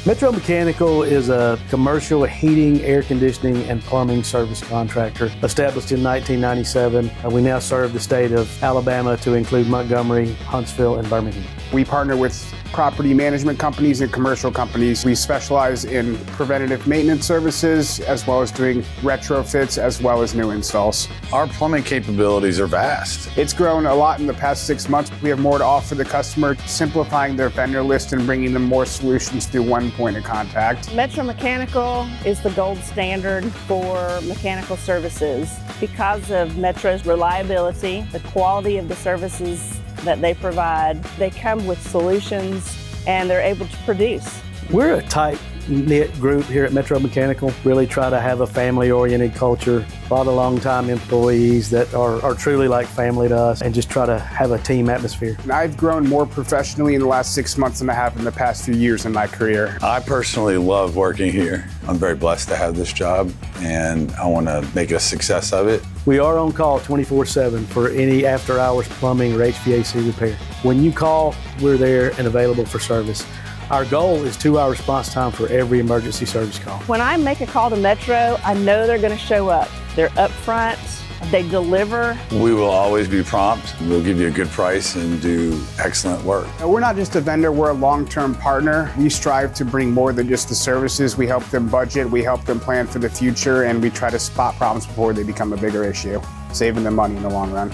Metro Mechanical is a commercial heating, air conditioning, and plumbing service contractor established in 1997. We now serve the state of Alabama to include Montgomery, Huntsville, and Birmingham. We partner with property management companies and commercial companies. We specialize in preventative maintenance services as well as doing retrofits as well as new installs. Our plumbing capabilities are vast. It's grown a lot in the past 6 months. We have more to offer the customer, simplifying their vendor list and bringing them more solutions through one point of contact. Metro Mechanical is the gold standard for mechanical services because of Metro's reliability, the quality of the services that they provide. They come with solutions and they're able to produce. We're a tight-knit group here at Metro Mechanical. Really try to have a family-oriented culture. A lot of long-time employees that are truly like family to us, and just try to have a team atmosphere. And I've grown more professionally in the last 6 months than I have in the past few years in my career. I personally love working here. I'm very blessed to have this job, and I want to make a success of it. We are on call 24/7 for any after-hours plumbing or HVAC repair. When you call, we're there and available for service. Our goal is 2-hour response time for every emergency service call. When I make a call to Metro, I know they're going to show up. They're upfront, they deliver. We will always be prompt. We'll give you a good price and do excellent work. We're not just a vendor, we're a long-term partner. We strive to bring more than just the services. We help them budget, we help them plan for the future, and we try to spot problems before they become a bigger issue, saving them money in the long run.